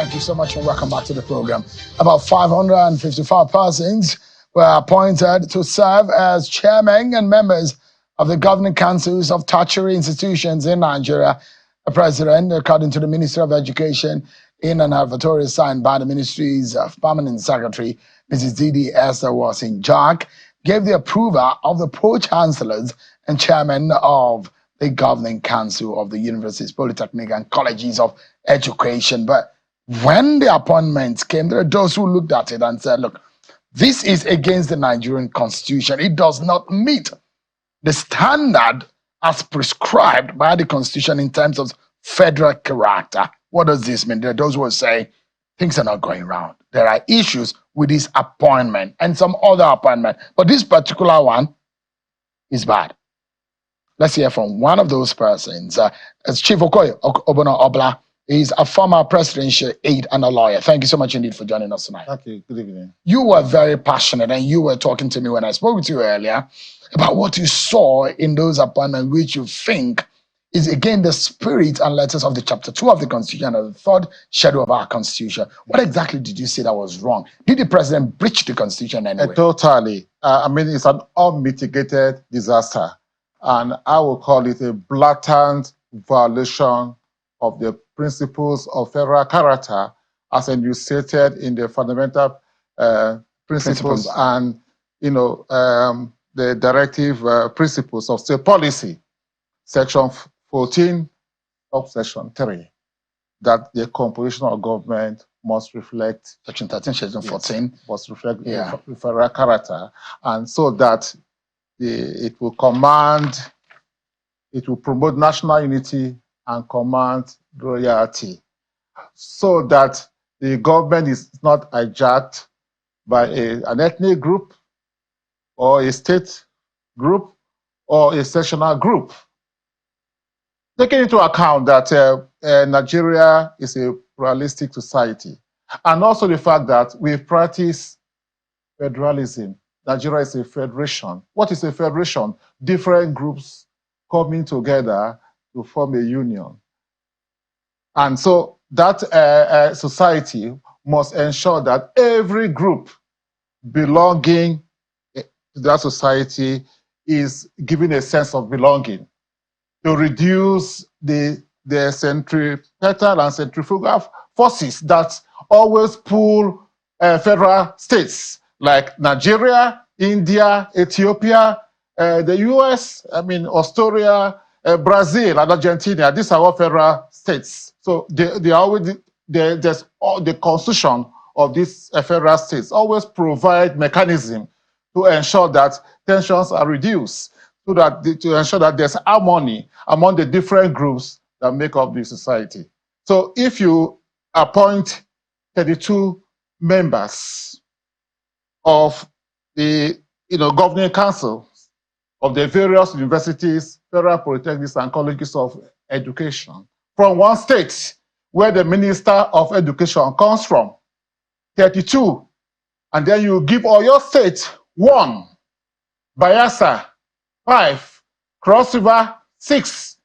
Thank you so much and welcome back to the program. About 555 persons were appointed to serve as chairmen and members of the governing councils of tertiary institutions in Nigeria. The president, according to the Ministry of Education, in an advertorial signed by the ministry's permanent secretary, Mrs. Didi Esther Wasin-Jack, gave the approval of the pro-chancellors and chairmen of the governing council of the universities, polytechnic, and colleges of education. But when the appointments came, there are those who looked at it and said, look, this is against the Nigerian constitution. It does not meet the standard as prescribed by the constitution in terms of federal character. What does this mean? There are those who will say things are not going round. There are issues with this appointment and some other appointment, but this particular one is bad. Let's hear from one of those persons. It's Chief Okoye Obono-Obla. He's a former presidential aide and a lawyer. Thank you so much indeed for joining us tonight. Thank you. Good evening. You were very passionate and you were talking to me when I spoke with you earlier about what you saw in those appointments, which you think is again the spirit and letters of the chapter 2 of the Constitution and the third schedule of our Constitution. What exactly did you say that was wrong? Did the president breach the Constitution anyway? Totally. I mean, it's an unmitigated disaster. And I will call it a blatant violation of the principles of federal character as enunciated in the fundamental principles and, the directive principles of state policy, section 14, subsection 3, that the composition of government must reflect section 13, section 14 must reflect federal character, and so that it will promote national unity and command royalty, so that the government is not hijacked by an ethnic group or a state group or a sectional group. Taking into account that Nigeria is a pluralistic society, and also the fact that we practice federalism. Nigeria is a federation. What is a federation? Different groups coming together to form a union. And so that society must ensure that every group belonging to that society is given a sense of belonging, to reduce the centripetal and centrifugal forces that always pull federal states like Nigeria, India, Ethiopia, the US, Australia, Brazil, and Argentina. These are all federal states. So there's the constitution of these federal states always provide mechanism to ensure that tensions are reduced, so that to ensure that there's harmony among the different groups that make up the society. So if you appoint 32 members of the governing council of the various universities, federal polytechnics, and colleges of education from one state where the Minister of Education comes from, 32, and then you give all your states 1, Bayelsa 5, Cross River 6,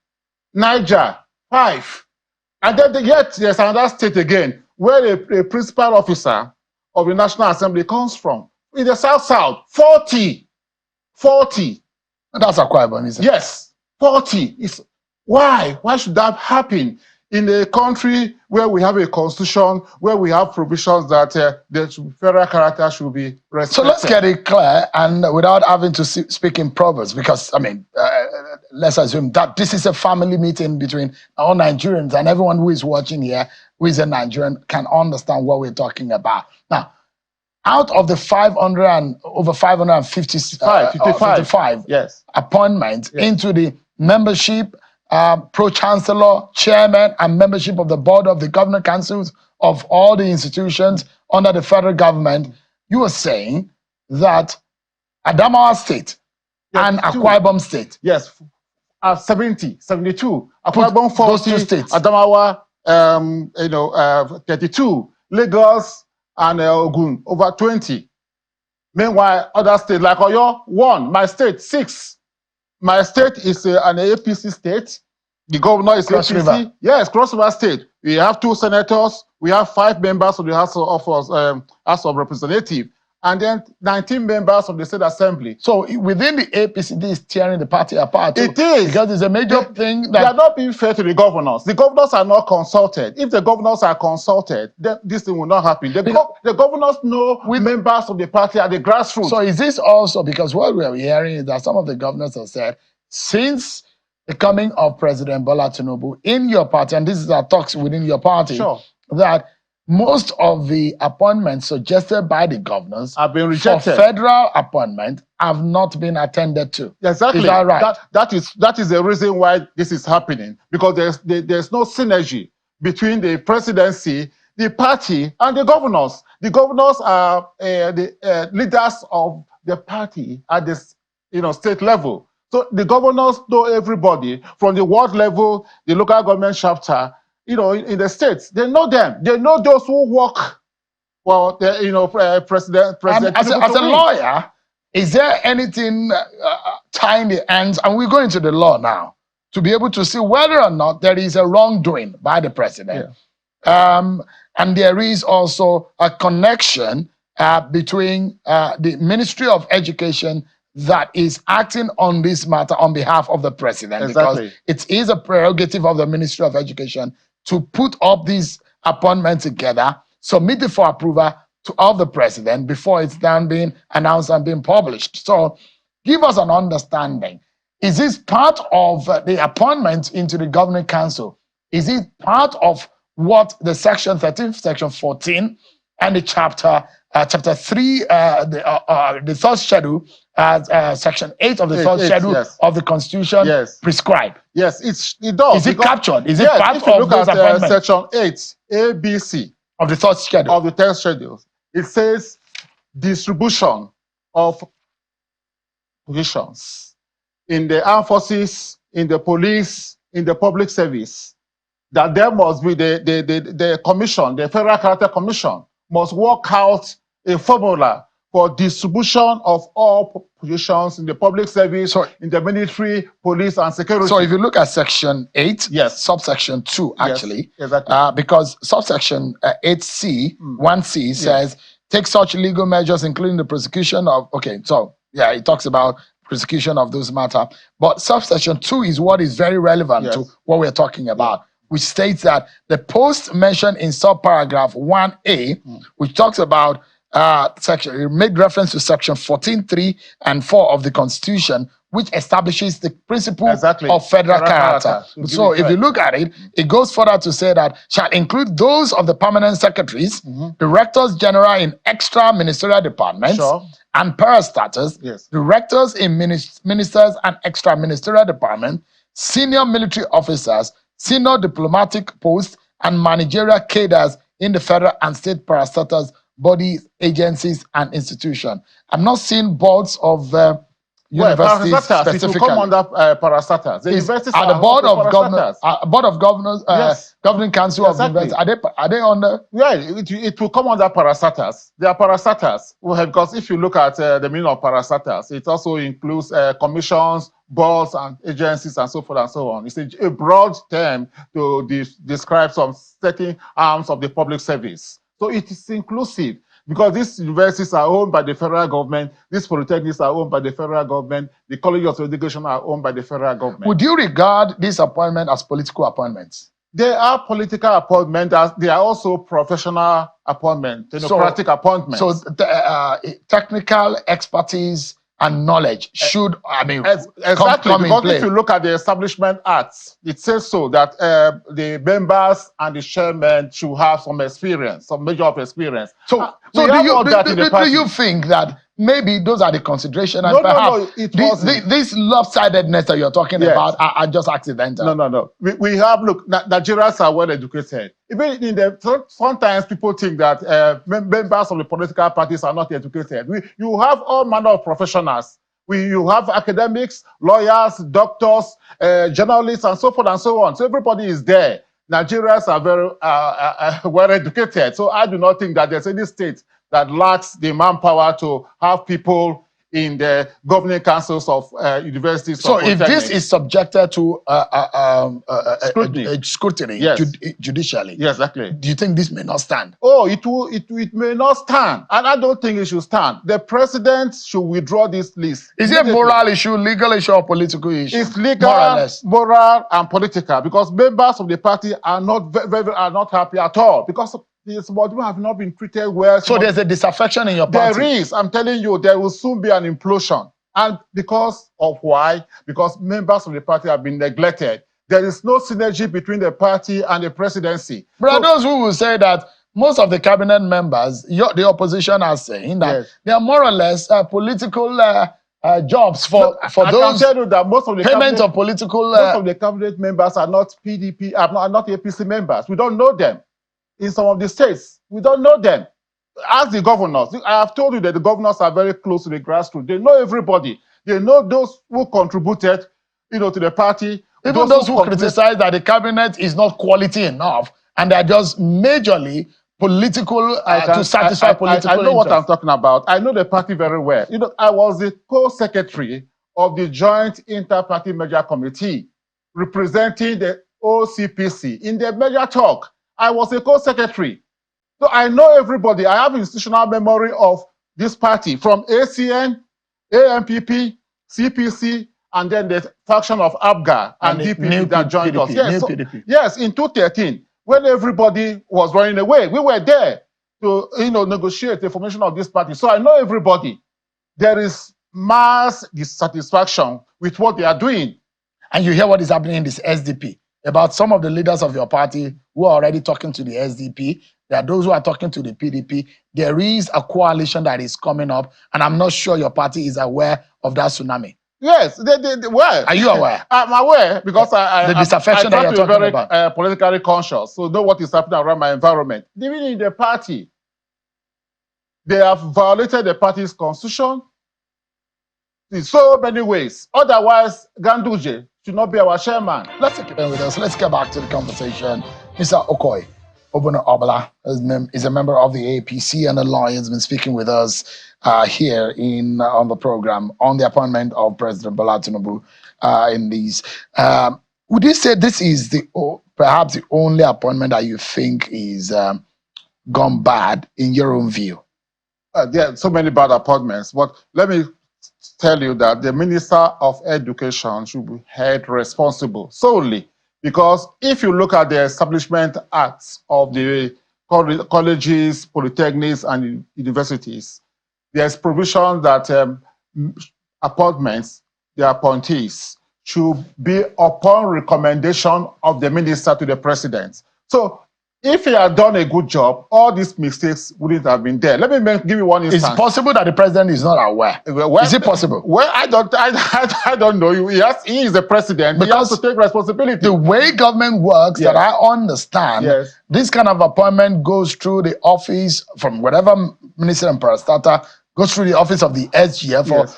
Niger 5, and then yet there's another state again where a principal officer of the National Assembly comes from. In the South, 40. And that's Akwa Ibom, isn't it? Yes, 40. Why? Why should that happen in a country where we have a constitution, where we have provisions that the federal character should be respected? So let's get it clear, and without having to speak in proverbs, because, let's assume that this is a family meeting between all Nigerians, and everyone who is watching here, who is a Nigerian, can understand what we're talking about. Now, out of the over 555 yes, appointments into the membership, pro-chancellor, chairman, and membership of the board of the governing councils of all the institutions under the federal government, you were saying that Adamawa State and Akwa Ibom State. Yes, 72. Akwa Ibom 40, those two states. Adamawa 32, Lagos and Ogun over 20. Meanwhile, other states like Oyo 1, my state 6. My state is an APC state. The governor is Cross APC. River. Yes, Cross River State We have 2 senators. We have 5 members of the House of Representatives, and then 19 members of the State Assembly. So within the APC, this is tearing the party apart too. It is. Because it's a major thing that... They are not being fair to the governors. The governors are not consulted. If the governors are consulted, then this thing will not happen. The governors know members of the party at the grassroots. So is this also, because what we are hearing is that some of the governors have said, since the coming of President Bola Tinubu in your party, and this is our talks within your party, sure, that most of the appointments suggested by the governors have been rejected. For federal appointment have not been attended to. Exactly. Is that right? That is the reason why this is happening, because there's no synergy between the presidency, the party, and the governors. The governors are the leaders of the party at the state level. So the governors know everybody from the ward level, the local government chapter, in the states. They know them. They know those who work for the president. As a lawyer, is there anything tying the ends? And we're going to the law now to be able to see whether or not there is a wrongdoing by the president. Yeah. And there is also a connection between the Ministry of Education that is acting on this matter on behalf of the president. Exactly. Because it is a prerogative of the Ministry of Education to put up these appointments together, submit it for approval of the president before it's then being announced and being published. So give us an understanding. Is this part of the appointment into the governing council? Is it part of what the section 13, section 14, and the chapter 3, the third schedule, section 8 of the third schedule of the Constitution prescribe? Yes, it does. Is it captured? Is it part if you of look those at appointments? section 8, A, B, C of the third schedule. Of the third schedule, it says distribution of positions in the armed forces, in the police, in the public service, that there must be the commission, the Federal Character Commission, must work out a formula for distribution of all positions in the public service, in the military, police, and security. So if you look at section 8, subsection 2, actually, because subsection 8C, 1C says, take such legal measures, including the prosecution of, it talks about prosecution of those matters. But subsection 2 is what is very relevant to what we're talking about, which states that the post mentioned in subparagraph 1A, which talks about it made reference to section 14.3 and 4 of the Constitution, which establishes the principle of federal character. So if you look at it, it goes further to say that shall include those of the permanent secretaries, directors general in extra ministerial departments, and parastatals, directors in ministers and extra ministerial departments, senior military officers, senior diplomatic posts, and managerial cadres in the federal and state parastatals, bodies, agencies, and institutions. I'm not seeing boards of universities specifically. It will come under parastatals. The universities are the board of governors, governing council of universities. Are they under? Yeah, it will come under parastatals. They are parastatals. Because if you look at the meaning of parastatals, it also includes commissions, boards, and agencies, and so forth and so on. It's a broad term to describe some certain arms of the public service. So it is inclusive, because these universities are owned by the federal government, these polytechnics are owned by the federal government, the colleges of education are owned by the federal government. Would you regard this appointment as political appointments? They are political appointments. They are also professional appointments, democratic appointments. So technical expertise and knowledge should, come in play. If you look at the Establishment Act, it says so that the members and the chairman should have some experience, some measure of experience. So do you think that maybe those are the considerations, and perhaps this lopsidedness that you're talking about are just accidental? No. We have, Nigerians are well educated. Even sometimes people think that members of the political parties are not educated. You have all manner of professionals. You have academics, lawyers, doctors, journalists, and so forth and so on. So everybody is there. Nigerians are very well educated. So I do not think that there's any state that lacks the manpower to have people in the governing councils of universities. So if this is subjected to Scrutiny. scrutiny Yes. Judicially, Yes, exactly. do you think this may not stand? Oh, it may not stand, and I don't think it should stand. The president should withdraw this list. Is it a moral issue, legal issue, or political issue? It's legal, more or less, moral, and political, because members of the party are not are not happy at all, because some of them have not been treated well. So there's a disaffection in your party. There is. I'm telling you, there will soon be an implosion. And because of why? Because members of the party have been neglected. There is no synergy between the party and the presidency. But so, those who will say that most of the cabinet members, the opposition are saying that yes, they are more or less political jobs for those. I can tell you that most of the payment of political. Most of the cabinet members are not PDP, are not APC members. We don't know them. In some of the states, we don't know them. Ask the governors. I have told you that the governors are very close to the grassroots. They know everybody. They know those who contributed, to the party. Even those who criticize that the cabinet is not quality enough, and they're just majorly political to satisfy political I know what I'm talking about. I know the party very well. I was the co-secretary of the Joint Inter-Party Measure Committee, representing the OCPC in the measure talk. I was a co-secretary. So I know everybody. I have institutional memory of this party from ACN, AMPP, CPC, and then the faction of ABGA and DPP that joined us. Yes, yes, in 2013, when everybody was running away, we were there to negotiate the formation of this party. So I know everybody. There is mass dissatisfaction with what they are doing. And you hear what is happening in this SDP. About some of the leaders of your party who are already talking to the SDP. There are those who are talking to the PDP. There is a coalition that is coming up, and I'm not sure your party is aware of that tsunami. Yes, well. Are you aware? I'm aware because the disaffection that you're talking about. I'm very politically conscious, so know what is happening around my environment. Even in the party, they have violated the party's constitution in so many ways. Otherwise, Ganduje should not be our chairman. Let's take it with us. Let's get back to the conversation. Mr. Okoy, Obono-Obla is a member of the APC and a lawyer, has been speaking with us here on the program on the appointment of President Bola Tinubu in these. Would you say this is perhaps the only appointment that you think is gone bad in your own view? There are so many bad appointments, but let me tell you that the Minister of Education should be held responsible solely, because if you look at the establishment acts of the colleges, polytechnics, and universities, there's provision that appointments, the appointees, should be upon recommendation of the minister to the president. So if he had done a good job, all these mistakes wouldn't have been there. Let me give you one instance. It's possible that the president is not aware. Well, is it possible? Well, I don't know. He is the president. Because he has to take responsibility. The way government works, yes, that I understand, yes, this kind of appointment goes through the office from whatever minister and parastatal, goes through the office of the SGF, yes,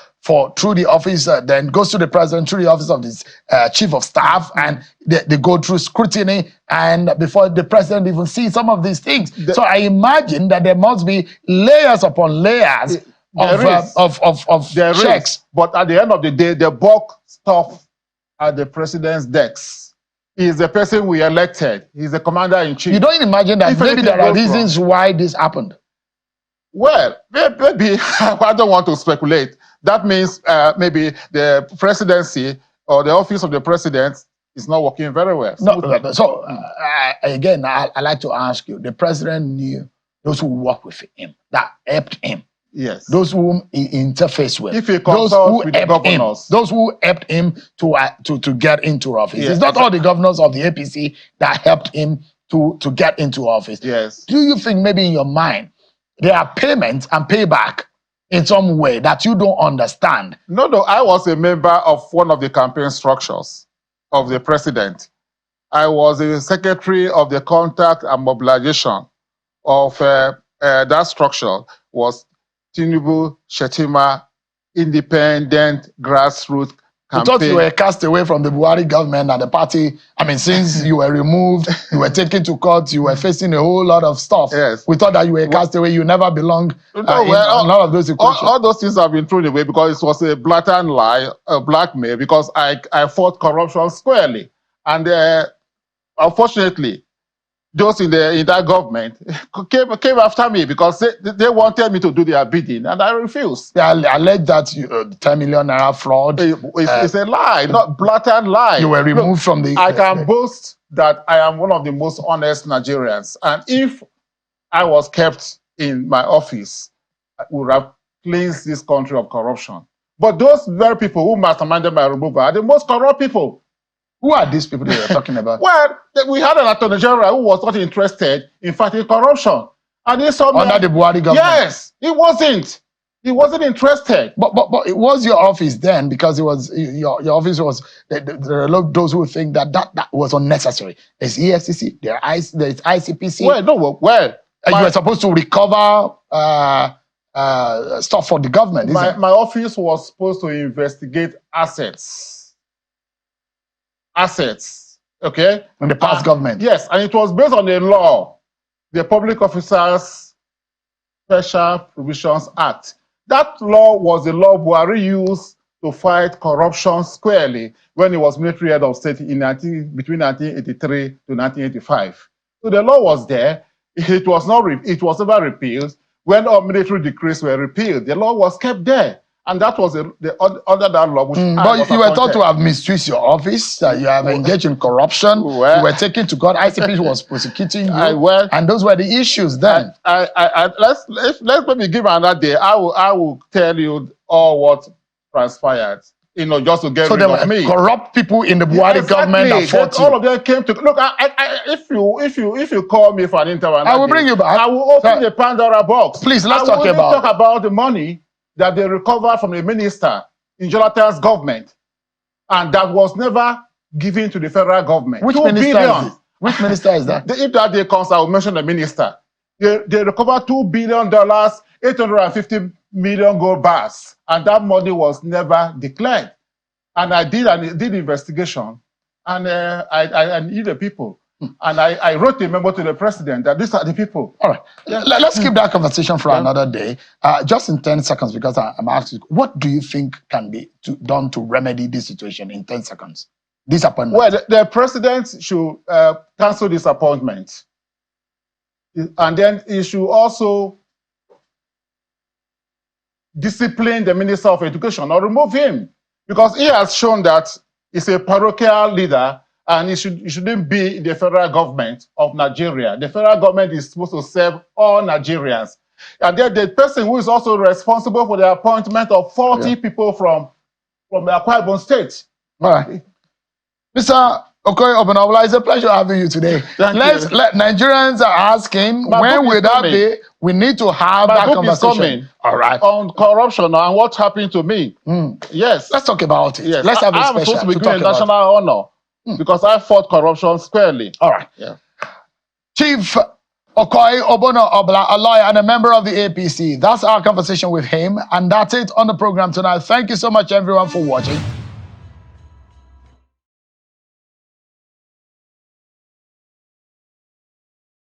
through the office, then goes to the president through the office of this chief of staff, and they go through scrutiny, and before the president even sees some of these things. So I imagine that there must be layers upon layers of checks. But at the end of the day, the bulk stuff at the president's desk. He is the person we elected. He's the commander-in-chief. You don't imagine that maybe there are reasons why this happened? Well, maybe I don't want to speculate. That means maybe the presidency or the office of the president is not working very well. No, so again, I like to ask you, the president knew those who work with him, that helped him. Yes. Those whom he interfaced with. If he consults with the governors. Those who helped him to get into office. Yes. It's not all the governors of the APC that helped him to get into office. Yes. Do you think maybe in your mind, there are payments and payback in some way that you don't understand? No, I was a member of one of the campaign structures of the president. I was the secretary of the contact and mobilization of that structure was Tinubu Shetima Independent Grassroots You thought you were cast away from the Buhari government and the party. I mean, since you were removed, you were taken to court, you were facing a whole lot of stuff. Yes. We thought that you were cast away, you never belonged in a lot of those equations. All those things have been thrown away because it was a blatant lie, a blackmail, because I fought corruption squarely. And unfortunately, those in that government came after me because they wanted me to do their bidding, and I refused. They alleged that 10 million naira fraud. It's a lie, not blatant lie. You were removed from the... I can boast that I am one of the most honest Nigerians. And if I was kept in my office, I would have cleansed this country of corruption. But those very people who masterminded my removal are the most corrupt people. Who are these people that you're talking about? Well, we had an attorney general who was not interested in fighting corruption. And he saw me under the Buhari government? Yes, he wasn't. He wasn't interested. But it was your office then, because it was your office was, there are a lot of those who think that was unnecessary. There's EFCC, there's ICPC. Well, no, you were supposed to recover stuff for the government. My office was supposed to investigate assets, okay? In the past government. Yes, and it was based on a law, the Public Officers Special Provisions Act. That law was the law Buhari used to fight corruption squarely when he was military head of state in between 1983 to 1985. So the law was there. It was never repealed. When all military decrees were repealed, the law was kept there. And that was under that law. Which but you were thought to have misused your office. You have engaged in corruption. You were taken to court. ICP was prosecuting you. And those were the issues then. Let's maybe give another day. I will tell you all what transpired. You know, just to get rid of me. Corrupt people in the Buhari government that fought you. All of them came to look. If you call me for an interview, I will bring you back. I will open the Pandora box. Please, let's talk about the money that they recovered from the minister in Jonathan's government, and that was never given to the federal government. Which minister is this? Which minister is that? If that day comes, I will mention the minister. They recovered $2 billion, 850 million gold bars, and that money was never declared. And I did investigation, and I knew the people. And I wrote a memo to the president that these are the people. All right. Let's keep that conversation for another day. Just in 10 seconds, because I'm asking, what do you think can be done to remedy this situation in 10 seconds? Disappointment. Well, the president should cancel this appointment. And then he should also discipline the Minister of Education or remove him. Because he has shown that he's a parochial leader, and he shouldn't be in the federal government of Nigeria. The federal government is supposed to serve all Nigerians. And then the person who is also responsible for the appointment of 40 people from the Akwa Ibom State. All right. Mr. Obono-Obla, it's a pleasure having you today. Nigerians are asking, when will that be? We need to have that conversation. All right. On corruption and what happened to me. Yes. Let's talk about it. Yes. Let's have a special. I'm supposed to be given national honor. Because I fought corruption squarely. All right. Yeah. Chief Obono-Obla, a lawyer and a member of the APC. That's our conversation with him. And that's it on the program tonight. Thank you so much, everyone, for watching.